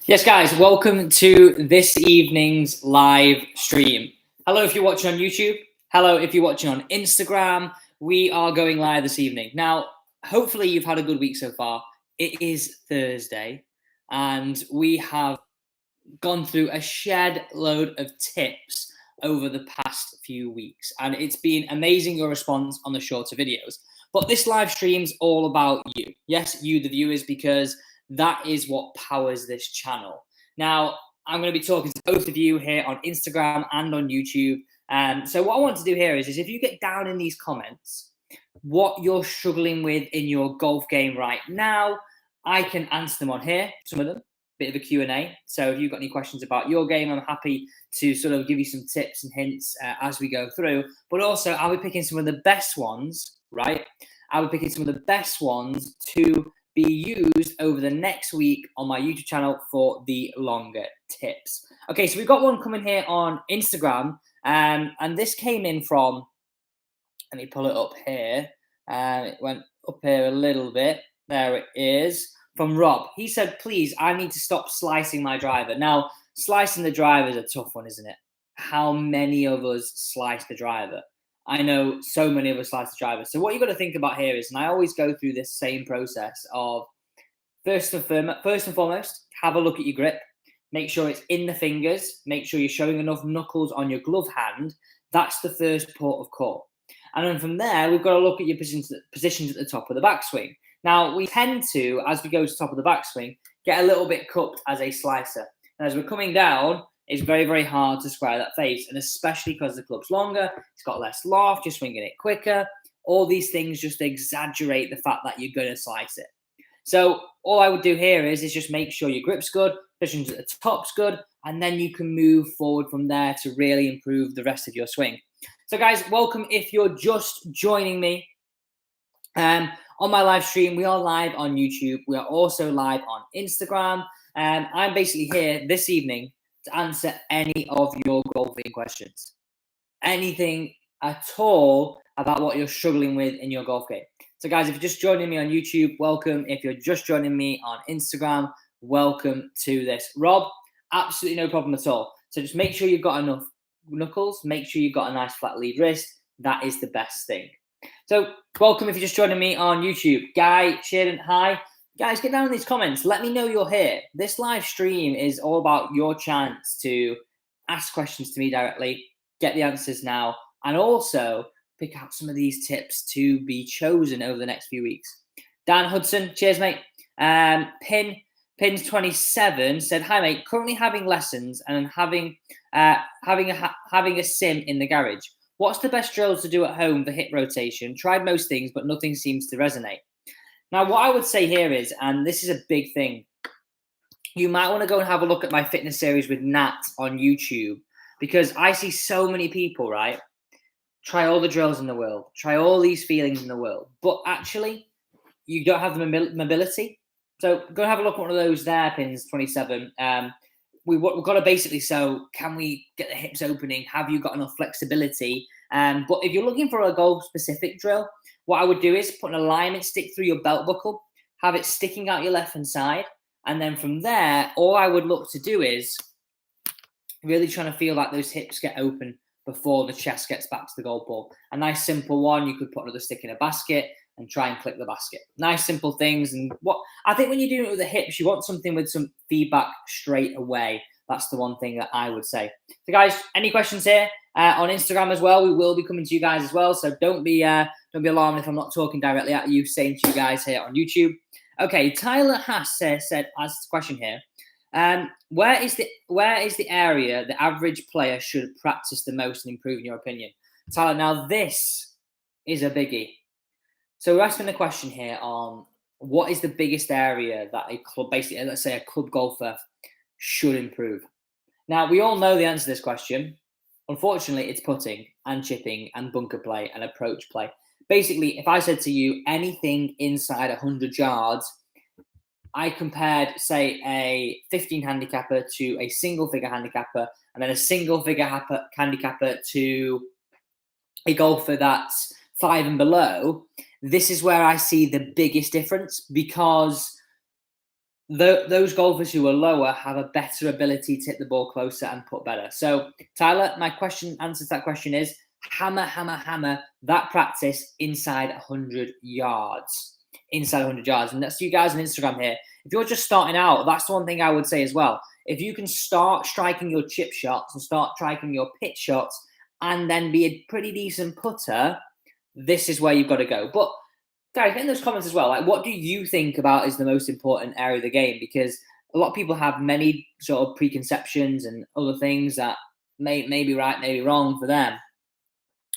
Yes, guys, welcome to this evening's live stream. Hello if you're watching on YouTube. Hello if you're watching on Instagram. We are going live this evening. Now, hopefully you've had a good week so far. It is Thursday, and we have gone through a shed load of tips over the past few weeks, and it's been amazing your response on the shorter videos. But this live stream's all about you. Yes, you, the viewers, because that is what powers this channel. Now, I'm going to be talking to both of you here on Instagram and on YouTube. So what I want to do here is if you get down in these comments what you're struggling with in your golf game right now, I can answer them on here, some of them, bit of a Q&A. So if you've got any questions about your game, I'm happy to sort of give you some tips and hints as we go through. But also, I'll be picking some of the best ones, right? I'll be picking some of the best ones to be used over the next week on my YouTube channel for the longer tips. Okay, so we've got one coming here on Instagram, and this came in from, let me pull it up here. It went up here a little bit. There it is. From Rob. He said, please, I need to stop slicing my driver. Now, slicing the driver is a tough one, isn't it? How many of us slice the driver? I know so many of us slice the driver. So what you've got to think about here is, and I always go through this same process of, first and foremost, have a look at your grip. Make sure it's in the fingers. Make sure you're showing enough knuckles on your glove hand. That's the first port of call. And then from there, we've got to look at your positions at the top of the backswing. Now, we tend to, as we go to the top of the backswing, get a little bit cupped as a slicer. And as we're coming down, it's very, very hard to square that face. And especially because the club's longer, it's got less loft, you're swinging it quicker. All these things just exaggerate the fact that you're going to slice it. So all I would do here is just make sure your grip's good, positions at the top's good, and then you can move forward from there to really improve the rest of your swing. So guys, welcome if you're just joining me on my live stream. We are live on YouTube. We are also live on Instagram. I'm basically here this evening to answer any of your golfing questions. Anything at all about what you're struggling with in your golf game. So guys, if you're just joining me on YouTube, welcome. If you're just joining me on Instagram, welcome to this. Rob, absolutely no problem at all. So just make sure you've got enough knuckles. Make sure you've got a nice flat lead wrist. That is the best thing. So welcome if you're just joining me on YouTube. Guy, Sharon, hi. Guys, get down in these comments. Let me know you're here. This live stream is all about your chance to ask questions to me directly, get the answers now, and also pick out some of these tips to be chosen over the next few weeks. Dan Hudson, cheers, mate. Pins27 said, hi, mate. Currently having lessons and having a sim in the garage. What's the best drills to do at home for hip rotation? Tried most things, but nothing seems to resonate. Now, what I would say here is, and this is a big thing, you might want to go and have a look at my fitness series with Nat on YouTube, because I see so many people, right, try all the drills in the world, try all these feelings in the world, but actually you don't have the mobility. So go and have a look at one of those there, Pins 27. We've got to basically, so can we get the hips opening? Have you got enough flexibility? But if you're looking for a goal-specific drill, what I would do is put an alignment stick through your belt buckle, have it sticking out your left-hand side, and then from there, all I would look to do is really trying to feel like those hips get open before the chest gets back to the golf ball. A nice simple one, you could put another stick in a basket and try and click the basket. Nice simple things. And what I think when you're doing it with the hips, you want something with some feedback straight away. That's the one thing that I would say. So guys, any questions here on Instagram as well? We will be coming to you guys as well. So don't be alarmed if I'm not talking directly at you, saying to you guys here on YouTube. Okay, Tyler Haas said, asked a question here. Where is the area the average player should practice the most and improve in your opinion? Tyler, now this is a biggie. So we're asking the question here on what is the biggest area that a club, basically, let's say a club golfer, should improve. Now, we all know the answer to this question. Unfortunately, it's putting and chipping and bunker play and approach play. Basically, if I said to you anything inside 100 yards, I compared, say, a 15 handicapper to a single-figure handicapper, and then a single-figure handicapper to a golfer that's 5 and below. This is where I see the biggest difference, because those golfers who are lower have a better ability to hit the ball closer and putt better. So, Tyler, my answer to that question is hammer, hammer, hammer that practice inside 100 yards. Inside 100 yards. And that's you guys on Instagram here. If you're just starting out, that's the one thing I would say as well. If you can start striking your chip shots and start striking your pitch shots and then be a pretty decent putter, this is where you've got to go. But guys, get in those comments as well. Like, what do you think about is the most important area of the game? Because a lot of people have many sort of preconceptions and other things that may be right, maybe wrong for them.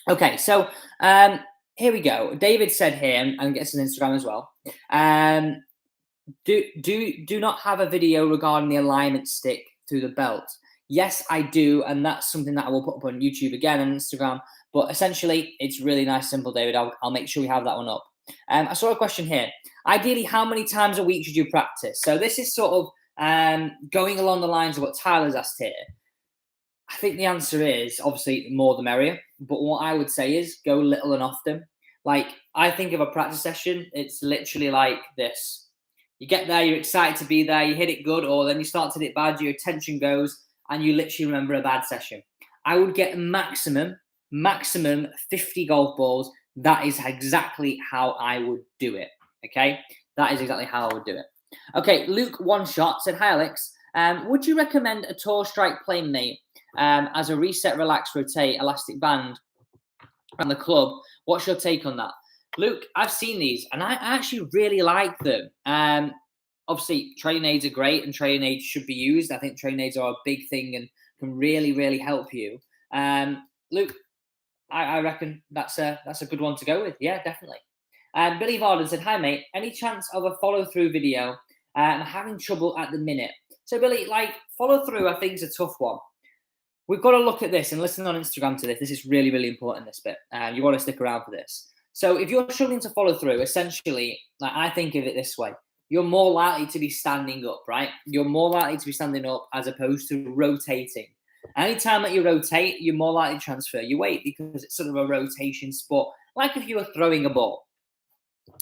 Okay, so here we go. David said here, and gets on Instagram as well. Do not have a video regarding the alignment stick through the belt. Yes, I do, and that's something that I will put up on YouTube again and Instagram. But essentially, it's really nice, simple, David. I'll make sure we have that one up. I saw a question here. Ideally, how many times a week should you practice? So this is sort of going along the lines of what Tyler's asked here. I think the answer is obviously more the merrier. But what I would say is go little and often. Like, I think of a practice session, it's literally like this. You get there, you're excited to be there, you hit it good, or then you start to hit it bad, your attention goes, and you literally remember a bad session. I would get maximum 50 golf balls. That is exactly how I would do it, okay? That is exactly how I would do it. Okay, Luke One Shot said, hi, Alex. Would you recommend a tall strike plane mate as a reset, relax, rotate elastic band around the club? What's your take on that? Luke, I've seen these, and I actually really like them. Obviously, training aids are great, and training aids should be used. I think training aids are a big thing and can really, really help you. Luke, I reckon that's a good one to go with. Yeah, definitely. Billy Varden said, hi, mate. Any chance of a follow-through video? I'm having trouble at the minute. So, Billy, like, follow-through, I think, is a tough one. We've got to look at this and listen on Instagram to this. This is really, really important, this bit. You want to stick around for this. So if you're struggling to follow through, essentially, like, I think of it this way. You're more likely to be standing up, right? You're more likely to be standing up as opposed to rotating. Anytime that you rotate, you're more likely to transfer your weight because it's sort of a rotation sport, like if you were throwing a ball.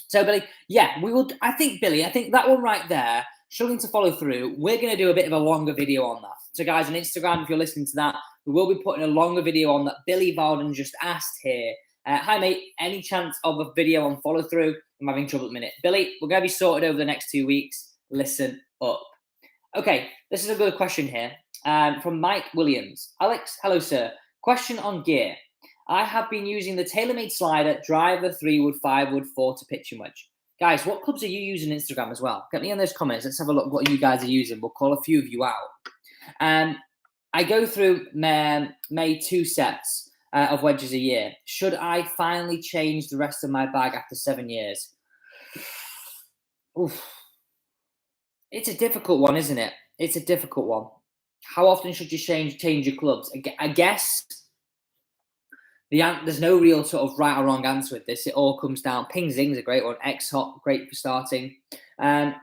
So, Billy, yeah, we will. I think that one right there, struggling to follow through, we're going to do a bit of a longer video on that. So, guys, on Instagram, if you're listening to that, we will be putting a longer video on that Billy Varden just asked here. Hi, mate. Any chance of a video on follow through? I'm having trouble at the minute. Billy, we're going to be sorted over the next 2 weeks. Listen up. Okay, this is a good question here from Mike Williams. Alex, hello, sir. Question on gear. I have been using the TaylorMade slider, driver, 3-wood, 5-wood, 4 to pitch and wedge. Guys, what clubs are you using on Instagram as well? Get me in those comments. Let's have a look what you guys are using. We'll call a few of you out. I go through May 2 sets of wedges a year. Should I finally change the rest of my bag after 7 years? Oof. It's a difficult one, isn't it? It's a difficult one. How often should you change your clubs? I guess there's no real sort of right or wrong answer with this. It all comes down. Ping Zing's a great one. X-Hot, great for starting. I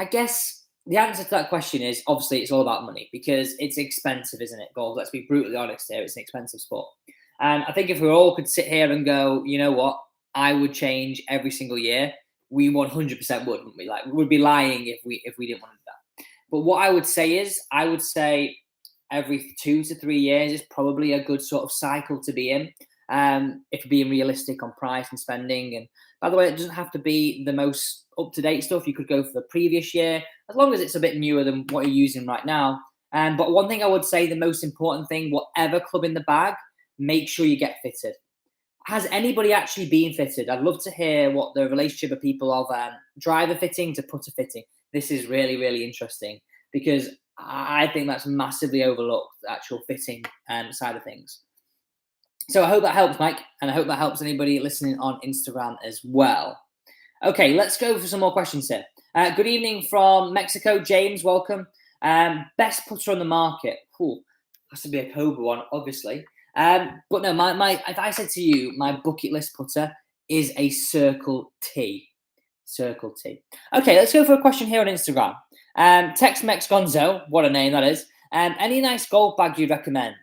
guess the answer to that question is obviously it's all about money because it's expensive, isn't it? Golf. Let's be brutally honest here. It's an expensive sport. I think if we all could sit here and go, you know what, I would change every single year, we 100% wouldn't we? Like, we would be lying if we didn't want to do that. But what I would say is, every 2 to 3 years is probably a good sort of cycle to be in. If you're being realistic on price and spending. And by the way, it doesn't have to be the most up-to-date stuff. You could go for the previous year, as long as it's a bit newer than what you're using right now. But one thing I would say, the most important thing, whatever club in the bag, make sure you get fitted. Has anybody actually been fitted? I'd love to hear what the relationship of people of driver fitting to putter fitting. This is really, really interesting because I think that's massively overlooked, the actual fitting side of things. So I hope that helps, Mike, and I hope that helps anybody listening on Instagram as well. Okay, let's go for some more questions here. Good evening from Mexico. James, welcome. Best putter on the market. Cool. Has to be a Cobra one, obviously. But no, if I said to you, my bucket list putter is a Circle T. Circle T. Okay, let's go for a question here on Instagram. Tex-Mex Gonzo, what a name that is. Any nice golf bag you'd recommend?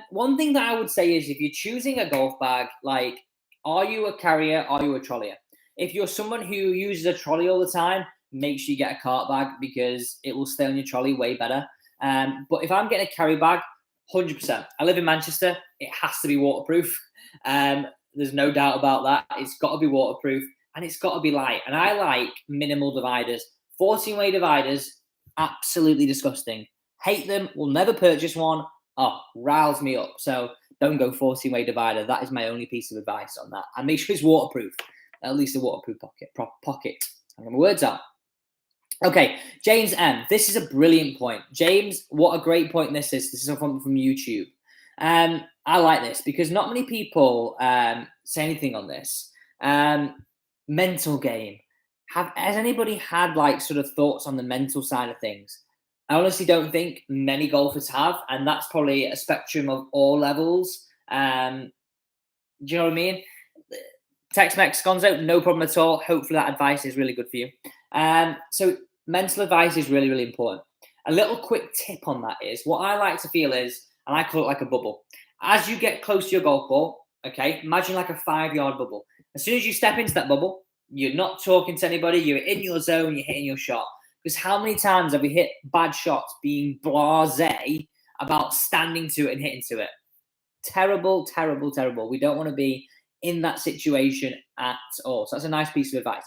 One thing that I would say is if you're choosing a golf bag, like, are you a carrier? Are you a trolleyer? If you're someone who uses a trolley all the time, make sure you get a cart bag because it will stay on your trolley way better. But if I'm getting a carry bag, 100%. I live in Manchester. It has to be waterproof. There's no doubt about that. It's got to be waterproof and it's got to be light. And I like minimal dividers. 14-way dividers, absolutely disgusting. Hate them. Will never purchase one. Oh, riles me up. So don't go 14-way divider. That is my only piece of advice on that. And make sure it's waterproof. At least a waterproof pocket. I'm going my words out. Okay, James M. This is a brilliant point. James, what a great point this is. This is from YouTube. I like this because not many people say anything on this. Mental game. Has anybody had like sort of thoughts on the mental side of things? I honestly don't think many golfers have, and that's probably a spectrum of all levels. Do you know what I mean? Tex-Mex Gonzo, no problem at all. Hopefully that advice is really good for you. So mental advice is really, really important. A little quick tip on that is what I like to feel is, and I call it like a bubble. As you get close to your golf ball, okay, imagine like a 5-yard bubble. As soon as you step into that bubble, you're not talking to anybody, you're in your zone, you're hitting your shot. Because how many times have we hit bad shots being blasé about standing to it and hitting to it? Terrible, terrible, terrible. We don't want to be in that situation at all. So that's a nice piece of advice.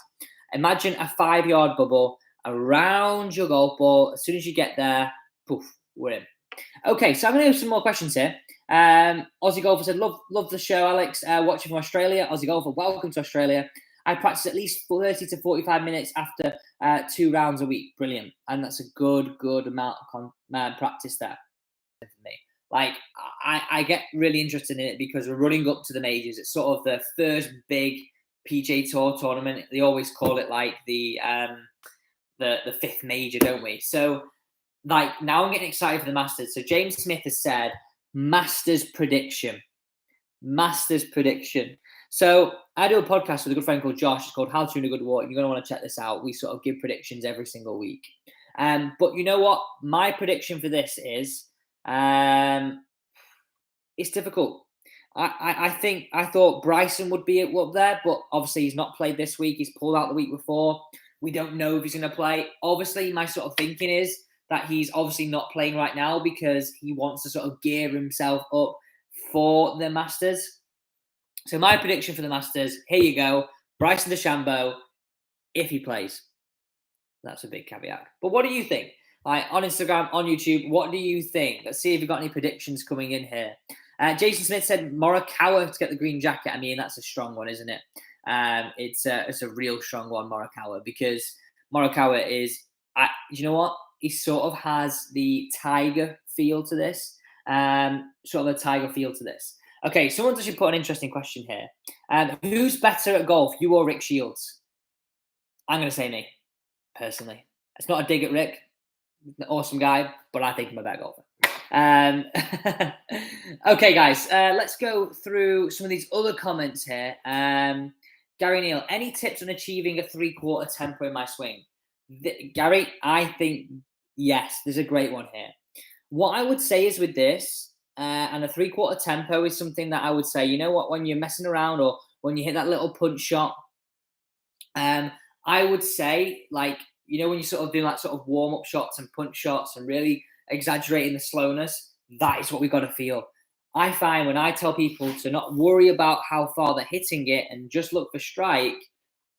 Imagine a 5-yard bubble around your golf ball. As soon as you get there, poof, we're in. Okay, so I'm going to have some more questions here. Aussie Golfer said, love the show, Alex. Watching from Australia. Aussie Golfer, welcome to Australia. I practice at least 30 to 45 minutes after 2 rounds a week. Brilliant. And that's a good amount of practice there for me. Like, I get really interested in it because we're running up to the majors. It's sort of the first big PGA Tour tournament. They always call it like the 5th major, don't we? So, like, now I'm getting excited for the Masters. So James Smith has said, Masters prediction. So I do a podcast with a good friend called Josh. It's called How to Win a Good Walk. You're going to want to check this out. We sort of give predictions every single week. But you know what? My prediction for this is, it's difficult. I thought Bryson would be up there, but obviously he's not played this week. He's pulled out the week before. We don't know if he's going to play. Obviously, my sort of thinking is that he's obviously not playing right now because he wants to sort of gear himself up for the Masters. So my prediction for the Masters, here you go. Bryson DeChambeau, if he plays. That's a big caveat. But what do you think? Like on Instagram, on YouTube, what do you think? Let's see if you've got any predictions coming in here. Jason Smith said Morikawa to get the green jacket. I mean, that's a strong one, isn't it? It's a real strong one, Morikawa, because Morikawa is, you know what? He sort of has the Tiger feel to this. Okay, someone's actually put an interesting question here. Who's better at golf, you or Rick Shields? I'm going to say me, personally. It's not a dig at Rick. Awesome guy, but I think I'm a better golfer. Okay, guys, let's go through some of these other comments here. Gary Neal, any tips on achieving a 3/4 tempo in my swing? Gary, I think, yes, there's a great one here. What I would say is with this, and a 3/4 tempo is something that I would say, you know what, when you're messing around or when you hit that little punch shot, I would say, like, you know, when you sort of do like sort of warm-up shots and punch shots and really exaggerating the slowness, that is what we've got to feel. I find when I tell people to not worry about how far they're hitting it and just look for strike,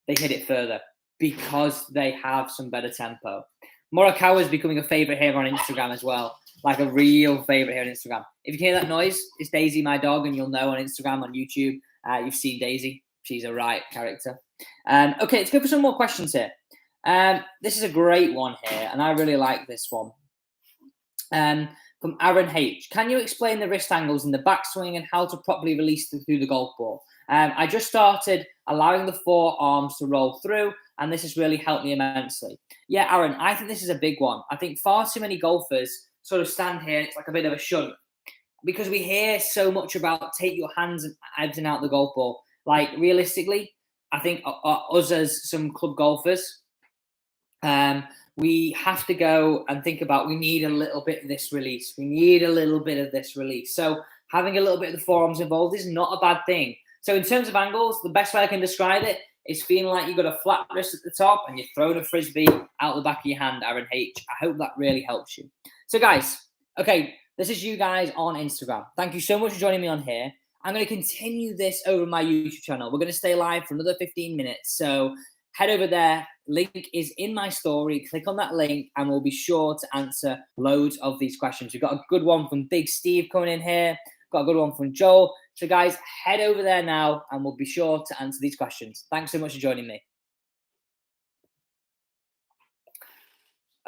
they hit it further because they have some better tempo. Morikawa is becoming a favorite here on Instagram as well. Like a real favorite here on Instagram. If you can hear that noise, it's Daisy, my dog, and you'll know on Instagram, on YouTube, you've seen Daisy. She's a right character. Okay, let's go for some more questions here. This is a great one here, and I really like this one. From Aaron H. Can you explain the wrist angles in the backswing and how to properly release through the golf ball? I just started allowing the forearms to roll through, and this has really helped me immensely. Yeah, Aaron, I think this is a big one. I think far too many golfers sort of stand here and it's like a bit of a shunt because we hear so much about take your hands and everything out the golf ball. Like, realistically, I think us as some club golfers, we have to go and think about we need a little bit of this release. We need a little bit of this release. So having a little bit of the forearms involved is not a bad thing. So in terms of angles, the best way I can describe it It's feeling like you've got a flat wrist at the top and you're throwing a frisbee out the back of your hand, Aaron H. I hope that really helps you. So guys, okay, this is you guys on Instagram. Thank you so much for joining me on here. I'm going to continue this over my YouTube channel. We're going to stay live for another 15 minutes. So head over there. Link is in my story. Click on that link and we'll be sure to answer loads of these questions. We've got a good one from Big Steve coming in here. Got a good one from Joel. So guys, head over there now and we'll be sure to answer these questions. Thanks so much for joining me.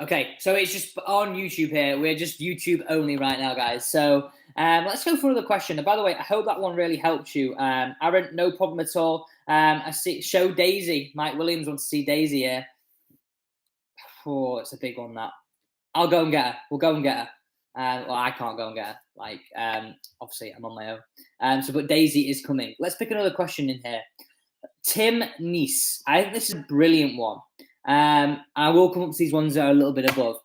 Okay, so it's just on YouTube here. We're just YouTube only right now, guys. So let's go for another question. And by the way, I hope that one really helped you. Aaron, no problem at all. I see show Daisy. Mike Williams wants to see Daisy here. Oh, it's a big one, that. I'll go and get her. We'll go and get her. Well, I can't go and get her. Like, obviously, I'm on my own. But Daisy is coming. Let's pick another question in here. Tim Neese. I think this is a brilliant one. I will come up to these ones that are a little bit above.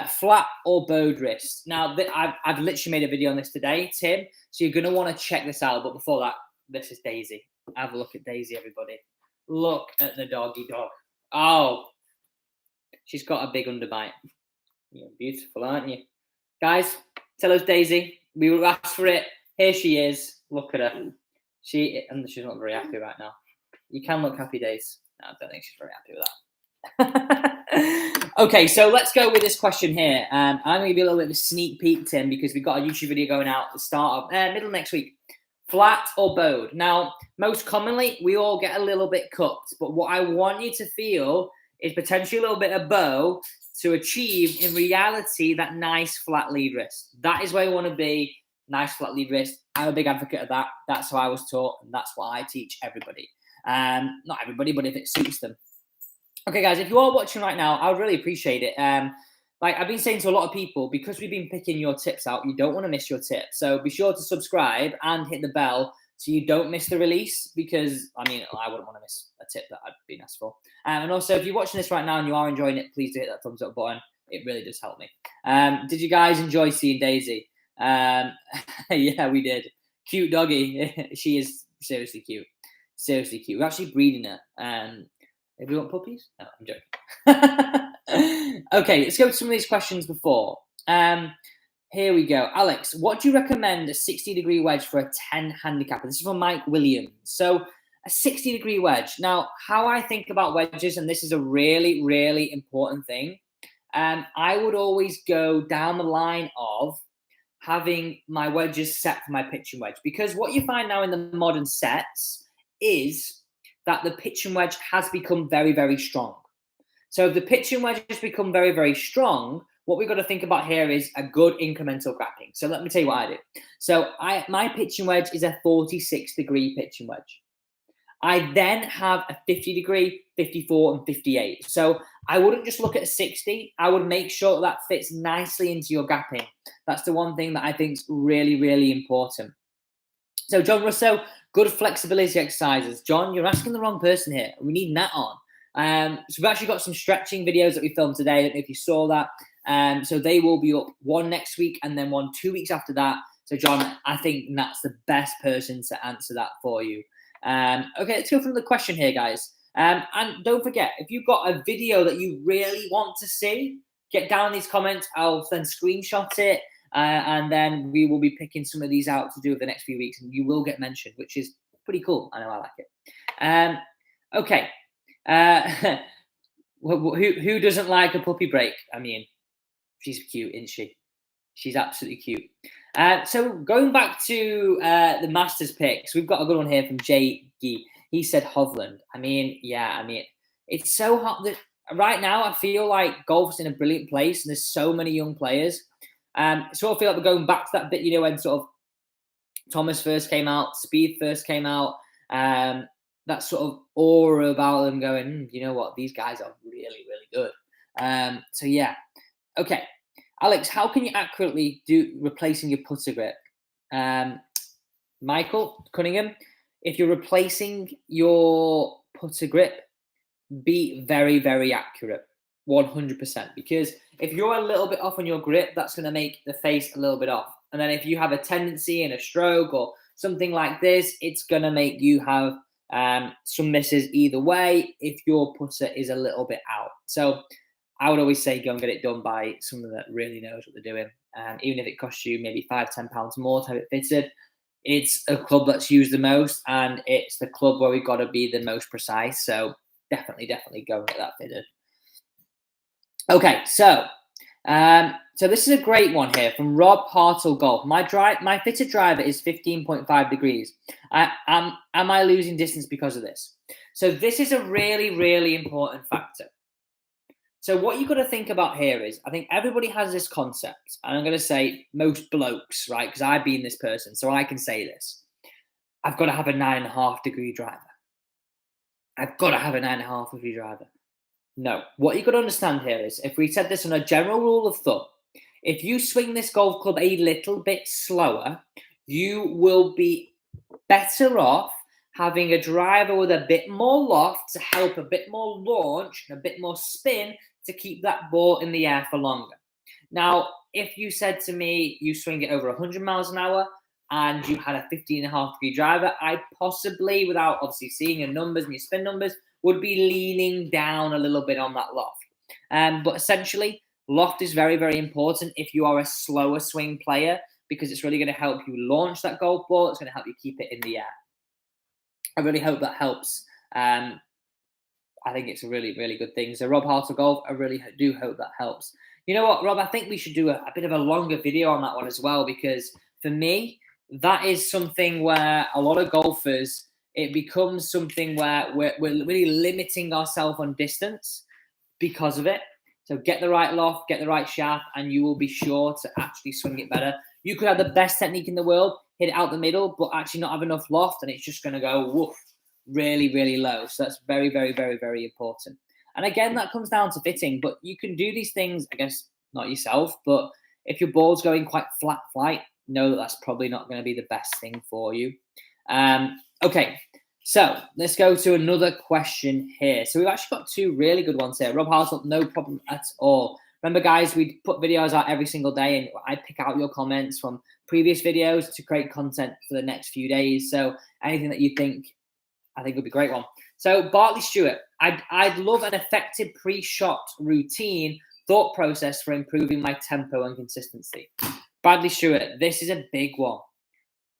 Flat or bowed wrist. Now, I've literally made a video on this today, Tim. So you're going to want to check this out. But before that, this is Daisy. Have a look at Daisy, everybody. Look at the doggy dog. Oh, she's got a big underbite. You're beautiful, aren't you? Guys, tell us Daisy. We will ask for it. Here she is. Look at her. She's not very happy right now. You can look happy, Days. No, I don't think she's very happy with that. Okay, so let's go with this question here. I'm going to give you a little bit of a sneak peek, Tim, because we've got a YouTube video going out at the start of middle of next week. Flat or bowed? Now, most commonly, we all get a little bit cupped, but what I want you to feel is potentially a little bit of bow to achieve, in reality, that nice flat lead wrist. That is where you want to be, nice flat lead wrist. I'm a big advocate of that. That's how I was taught, and that's what I teach everybody. Not everybody, but if it suits them. Okay, guys, if you are watching right now, I would really appreciate it. Like I've been saying to a lot of people, because we've been picking your tips out, you don't want to miss your tip. So be sure to subscribe and hit the bell so you don't miss the release, because, I mean, I wouldn't want to miss a tip that I'd been asked for. And also, if you're watching this right now and you are enjoying it, please do hit that thumbs up button. It really does help me. Did you guys enjoy seeing Daisy? Yeah, we did. Cute doggy. She is seriously cute. Seriously cute. We're actually breeding her. If we want puppies? No, I'm joking. Okay, let's go to some of these questions before. Here we go. Alex, what do you recommend a 60-degree wedge for a 10 handicapper? This is from Mike Williams. So a 60-degree wedge. Now, how I think about wedges, and this is a really, really important thing, I would always go down the line of having my wedges set for my pitching wedge. Because what you find now in the modern sets is that the pitching wedge has become very, very strong. So if the pitching wedge has become very, very strong, what we've got to think about here is a good incremental grappling. So let me tell you what I do. So my pitching wedge is a 46-degree pitching wedge. I then have a 50-degree, 54, and 58. So I wouldn't just look at a 60. I would make sure that fits nicely into your gapping. That's the one thing that I think is really, really important. So John Russo, good flexibility exercises. John, you're asking the wrong person here. We need Nat on. So we've actually got some stretching videos that we filmed today. I don't know if you saw that. So they will be up, one next week and then one 2 weeks after that. So John, I think Nat's the best person to answer that for you. Okay, let's go for another question here, guys. And don't forget, if you've got a video that you really want to see, get down in these comments. I'll then screenshot it. And then we will be picking some of these out to do over the next few weeks, and you will get mentioned, which is pretty cool. I know I like it. Okay. Who doesn't like a puppy break? I mean, she's cute, isn't she? She's absolutely cute. So going back to the Masters picks, we've got a good one here from Jay Gee. He said Hovland. I mean, yeah, I mean, it's so hot that right now I feel like golf's in a brilliant place, and there's so many young players. So I feel like we're going back to that bit, you know, when sort of Thomas first came out, Speed first came out, that sort of aura about them going, you know what, these guys are really, really good. So yeah. Okay. Alex, how can you accurately do replacing your putter grip? Michael Cunningham, if you're replacing your putter grip, be very, very accurate. 100%, because if you're a little bit off on your grip, that's going to make the face a little bit off. And then if you have a tendency in a stroke or something like this, it's going to make you have Some misses either way if your putter is a little bit out. So I would always say go and get it done by someone that really knows what they're doing. Even if it costs you maybe £5–10 more to have it fitted, it's a club that's used the most, and it's the club where we've got to be the most precise. So definitely go and get that fitted. Okay, so this is a great one here from Rob Hartle Golf. My fitted driver is 15.5 degrees. Am I losing distance because of this? So this is a really, really important factor. So what you've got to think about here is, I think everybody has this concept, and I'm going to say most blokes, right? Because I've been this person, so I can say this. I've got to have a 9.5 degree driver. I've got to have a 9.5 degree driver. No, what you've got to understand here is, if we said this on a general rule of thumb, if you swing this golf club a little bit slower, you will be better off having a driver with a bit more loft to help a bit more launch and a bit more spin to keep that ball in the air for longer. Now, if you said to me, you swing it over 100 miles an hour and you had a 15.5 degree driver, I possibly, without obviously seeing your numbers and your spin numbers, would be leaning down a little bit on that loft. But essentially, loft is very, very important if you are a slower swing player, because it's really going to help you launch that golf ball. It's going to help you keep it in the air. I really hope that helps. I think it's a really, really good thing. So Rob Hartle Golf, I really do hope that helps. You know what, Rob? I think we should do a bit of a longer video on that one as well, because for me, that is something where a lot of golfers, it becomes something where we're really limiting ourselves on distance because of it. So get the right loft, get the right shaft, and you will be sure to actually swing it better. You could have the best technique in the world, hit it out the middle, but actually not have enough loft, and it's just going to go woof, really, really low. So that's very, very, very, very important. And again, that comes down to fitting, but you can do these things, I guess, not yourself, but if your ball's going quite flat flight, know that that's probably not going to be the best thing for you. Okay, so let's go to another question here. So we've actually got two really good ones here. Rob Hartle, no problem at all. Remember, guys, we put videos out every single day, and I pick out your comments from previous videos to create content for the next few days. So anything that you think, I think would be a great one. So Bartley Stewart, I'd love an effective pre-shot routine thought process for improving my tempo and consistency. Bradley Stewart, this is a big one.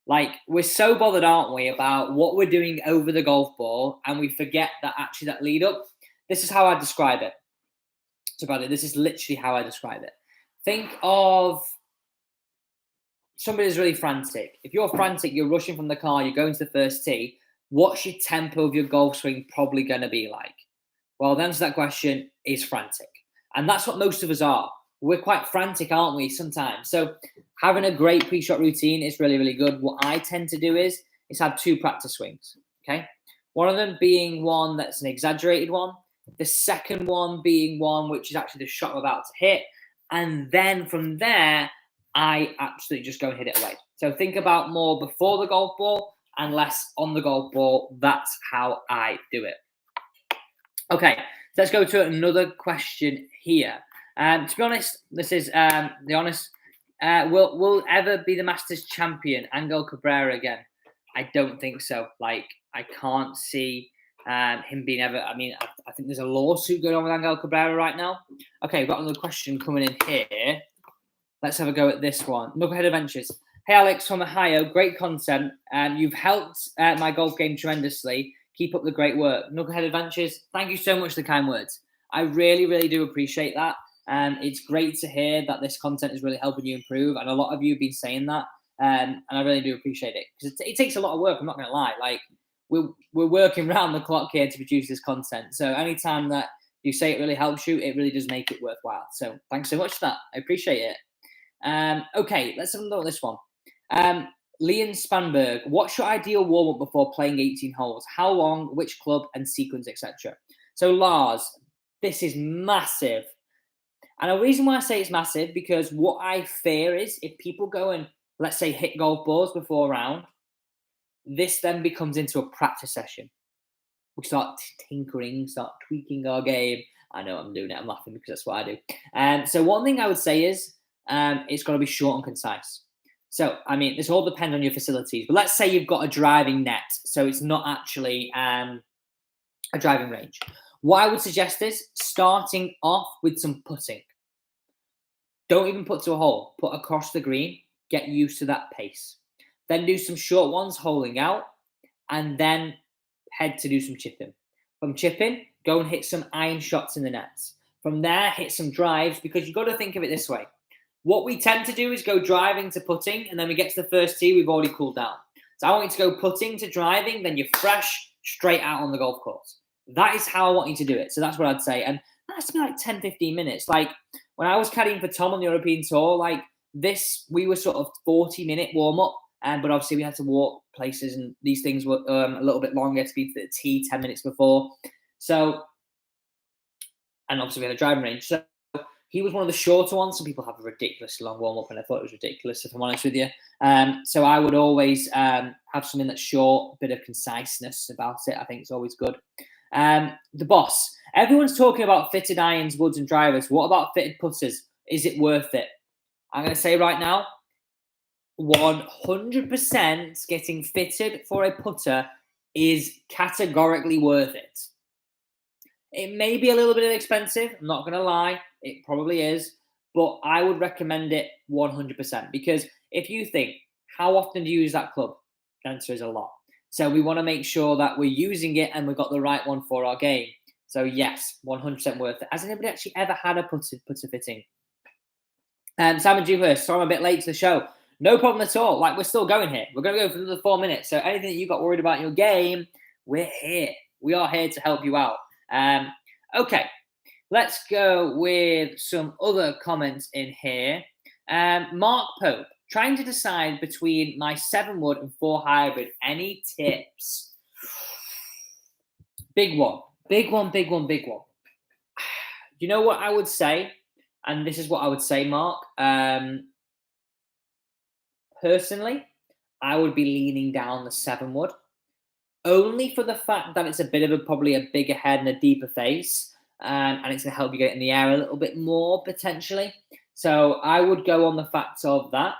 Like, we're so bothered, aren't we, about what we're doing over the golf ball, and we forget that actually that lead up. This is how I describe it. So Bradley, this is literally how I describe it. Think of somebody who's really frantic. If you're frantic, you're rushing from the car, you're going to the first tee, what's your tempo of your golf swing probably going to be like? Well, the answer to that question is frantic. And that's what most of us are. We're quite frantic, aren't we, sometimes? So having a great pre-shot routine is really, really good. What I tend to do is have two practice swings, okay? One of them being one that's an exaggerated one. The second one being one which is actually the shot I'm about to hit. And then from there, I absolutely just go and hit it away. So think about more before the golf ball and less on the golf ball. That's how I do it. Okay, let's go to another question here. To be honest, this is the honest. Will ever be the Masters champion, Angel Cabrera again? I don't think so. Like, I can't see him being ever. I mean, I think there's a lawsuit going on with Angel Cabrera right now. Okay, we've got another question coming in here. Let's have a go at this one. Knucklehead Adventures. Hey, Alex from Ohio. Great content. You've helped my golf game tremendously. Keep up the great work. Knucklehead Adventures, thank you so much for the kind words. I really, really do appreciate that. It's great to hear that this content is really helping you improve. And a lot of you have been saying that. And I really do appreciate it. Because it takes a lot of work, I'm not going to lie. Like, we're working round the clock here to produce this content. So anytime that you say it really helps you, it really does make it worthwhile. So thanks so much for that. I appreciate it. Okay, let's have a look at this one. Leon Spanberg, what's your ideal warm-up before playing 18 holes? How long, which club, and sequence, etc.? So, Lars, this is massive. And the reason why I say it's massive, because what I fear is if people go and, let's say, hit golf balls before a round, this then becomes into a practice session. We start tinkering, start tweaking our game. I know I'm doing it. I'm laughing because that's what I do. So one thing I would say is it's got to be short and concise. So, I mean, this all depends on your facilities. But let's say you've got a driving net, so it's not actually a driving range. What I would suggest is starting off with some putting. Don't even put to a hole. Put across the green. Get used to that pace. Then do some short ones, holing out, and then head to do some chipping. From chipping, go and hit some iron shots in the nets. From there, hit some drives, because you've got to think of it this way. What we tend to do is go driving to putting, and then we get to the first tee, we've already cooled down. So I want you to go putting to driving, then you're fresh, straight out on the golf course. That is how I want you to do it. So that's what I'd say. And that's like 10, 15 minutes. Like when I was caddying for Tom on the European Tour, like this, we were sort of 40-minute warm-up. But obviously we had to walk places, and these things were a little bit longer to be to the tee 10 minutes before. So, and obviously we had a driving range. So he was one of the shorter ones. Some people have a ridiculously long warm-up, and I thought it was ridiculous, if I'm honest with you. So I would always have something that's short, a bit of conciseness about it. I think it's always good. The boss. Everyone's talking about fitted irons, woods, and drivers. What about fitted putters? Is it worth it? I'm going to say right now, 100% getting fitted for a putter is categorically worth it. It may be a little bit expensive, I'm not going to lie, it probably is, but I would recommend it 100%, because if you think, how often do you use that club? The answer is a lot. So we want to make sure that we're using it and we've got the right one for our game. So yes, 100% worth it. Has anybody actually ever had a putter fitting? Simon Dewhurst, sorry I'm a bit late to the show. No problem at all. Like, we're still going here. We're going to go for another 4 minutes. So anything that you got worried about in your game, we're here. We are here to help you out. Okay, let's go with some other comments in here. Mark Pope, trying to decide between my 7-wood and 4 hybrid. Any tips? Big one. Big one. You know what I would say? And this is what I would say, Mark. Personally, I would be leaning down the 7-wood, only for the fact that it's a bit of probably a bigger head and a deeper face, and it's going to help you get in the air a little bit more, potentially. So I would go on the facts of that.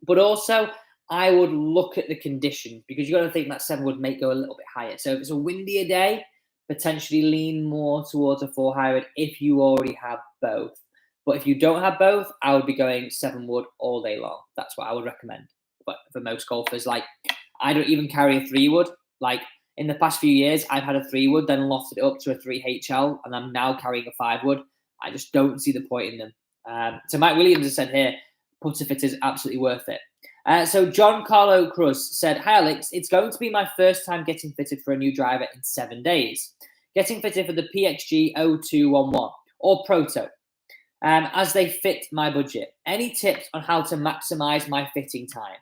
But also, I would look at the conditions, because you've got to think that 7-wood may go a little bit higher. So if it's a windier day, potentially lean more towards a 4 hybrid if you already have both. But if you don't have both, I would be going 7-wood all day long. That's what I would recommend. But for most golfers, like, I don't even carry a 3-wood. Like, in the past few years, I've had a 3-wood, then lofted it up to a 3HL, and I'm now carrying a 5-wood. I just don't see the point in them. So Mike Williams has said here, putter fit is absolutely worth it. So John Carlo Cruz said, hi Alex, it's going to be my first time getting fitted for a new driver in 7 days. Getting fitted for the PXG 0211 or Proto. As they fit my budget. Any tips on how to maximize my fitting time?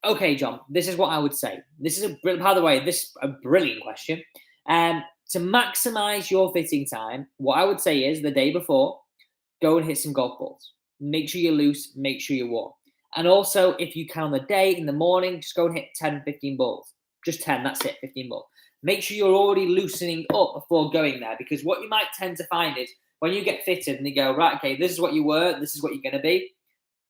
Okay, John, this is what I would say. This is by the way, this is a brilliant question. To maximize your fitting time, what I would say is the day before, go and hit some golf balls. Make sure you're loose, make sure you're warm. And also, if you can on the day, in the morning, just go and hit 10, 15 balls. Just 10, that's it, 15 balls. Make sure you're already loosening up before going there, because what you might tend to find is when you get fitted and they go, right, okay, this is what you were, this is what you're going to be.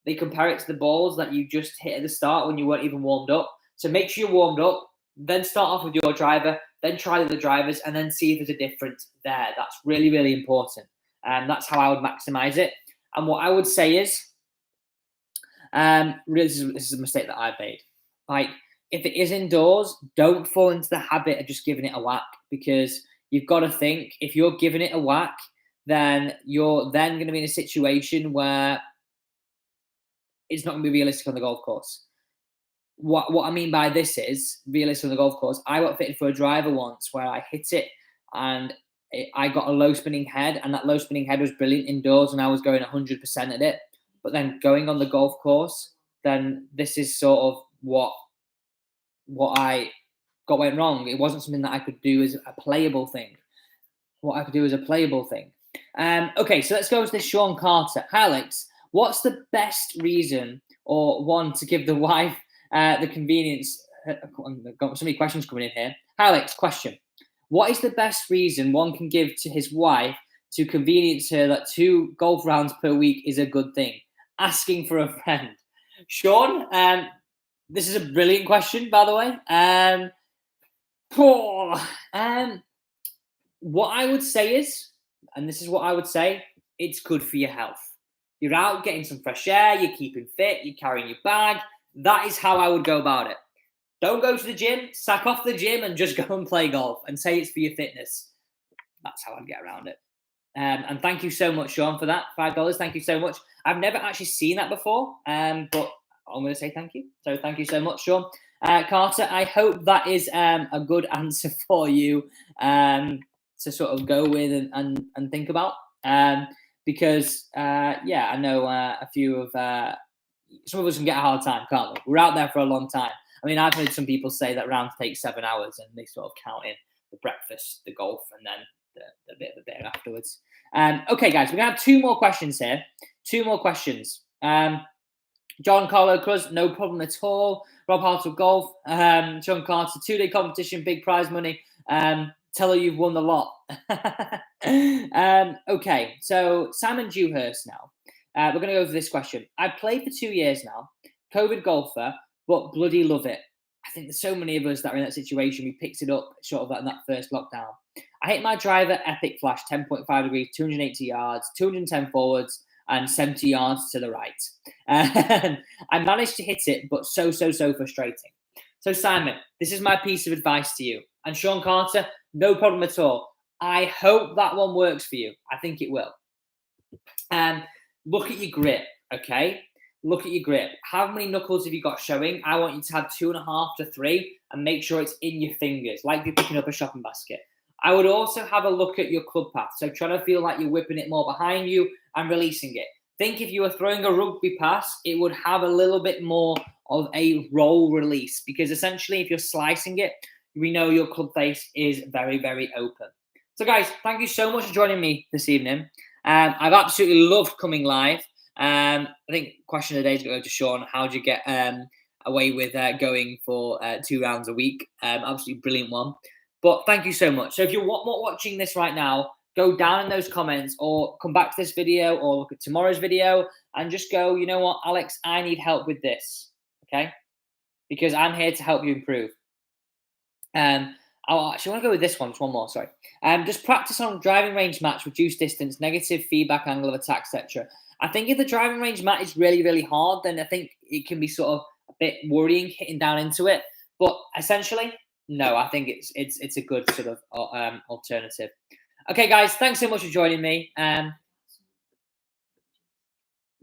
They compare it to the balls that you just hit at the start when you weren't even warmed up. So make sure you're warmed up, then start off with your driver, then try the drivers, and then see if there's a difference there. That's really, really important. And that's how I would maximize it. And what I would say is, really, this is a mistake that I've made. Like, if it is indoors, don't fall into the habit of just giving it a whack, because you've got to think, if you're giving it a whack, then you're then going to be in a situation where it's not going to be realistic on the golf course. What I mean by this is realistic on the golf course. I got fitted for a driver once where I hit it and I got a low spinning head, and that low spinning head was brilliant indoors and I was going 100% at it. But then going on the golf course, then this is sort of what I went wrong. It wasn't something that I could do as a playable thing. What I could do as a playable thing. Okay, so let's go to this Sean Carter. Hi, Alex. What's the best reason or one to give the wife the convenience? I've got so many questions coming in here. Hi, Alex, question. What is the best reason one can give to his wife to convenience her that 2 golf rounds per week is a good thing? Asking for a friend. Sean, this is a brilliant question, by the way. What I would say is, and this is what I would say, it's good for your health. You're out getting some fresh air, you're keeping fit, you're carrying your bag. That is how I would go about it. Don't go to the gym, sack off the gym, and just go and play golf and say it's for your fitness. That's how I'd get around it. And thank you so much, Sean, for that $5. Thank you so much. I've never actually seen that before, but I'm going to say thank you. So thank you so much, Sean. Carter, I hope that is a good answer for you to sort of go with and think about. Because, yeah, I know a few of some of us can get a hard time, can't we? We're out there for a long time. I mean, I've heard some people say that rounds take 7 hours and they sort of count in the breakfast, the golf, and then the bit of a beer afterwards. Okay, guys, we're going to have 2 more questions here. 2 more questions. John Carlo Cruz, no problem at all. Rob Hartle Golf. John Carter, 2-day competition, big prize money. Tell her you've won the lot. Okay, so Simon Dewhurst now. We're going to go over this question. I've played for 2 years now, COVID golfer, but bloody love it. I think there's so many of us that are in that situation. We picked it up sort of in that first lockdown. I hit my driver epic flash, 10.5 degrees, 280 yards, 210 forwards, and 70 yards to the right. I managed to hit it, but so frustrating. So Simon, this is my piece of advice to you. And Sean Carter, no problem at all. I hope that one works for you. I think it will. Look at your grip, okay? Look at your grip. How many knuckles have you got showing? I want you to have 2.5 to 3 and make sure it's in your fingers, like you're picking up a shopping basket. I would also have a look at your club path. So try to feel like you're whipping it more behind you and releasing it. Think if you were throwing a rugby pass, it would have a little bit more of a roll release, because essentially if you're slicing it, we know your club face is very, very open. So guys, thank you so much for joining me this evening. I've absolutely loved coming live. I think question of the day is going to go to Sean. How do you get away with going for 2 rounds a week? Absolutely brilliant one. But thank you so much. So if you're not watching this right now, go down in those comments or come back to this video or look at tomorrow's video and just go, you know what, Alex, I need help with this, okay? Because I'm here to help you improve. I actually want to go with this one. Just one more, sorry. Just practice on driving range match, reduce distance, negative feedback, angle of attack, etc. I think if the driving range mat is really, really hard, then I think it can be sort of a bit worrying hitting down into it. But essentially, no, I think it's a good sort of alternative. Okay, guys, thanks so much for joining me.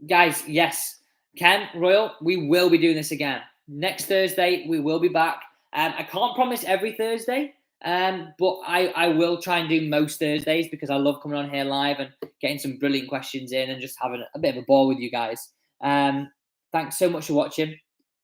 Guys, yes, Ken, Royal, we will be doing this again. Next Thursday, we will be back. I can't promise every Thursday, but I will try and do most Thursdays because I love coming on here live and getting some brilliant questions in and just having a bit of a ball with you guys. Thanks so much for watching.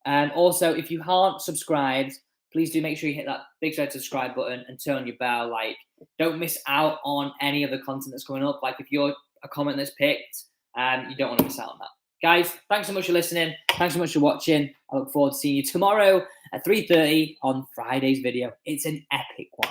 Also, if you aren't subscribed, please do make sure you hit that big red subscribe button and turn on your bell. Like, don't miss out on any of the content that's coming up. Like, if you're a comment that's picked, you don't want to miss out on that. Guys, thanks so much for listening. Thanks so much for watching. I look forward to seeing you tomorrow at 3:30 on Friday's video. It's an epic one.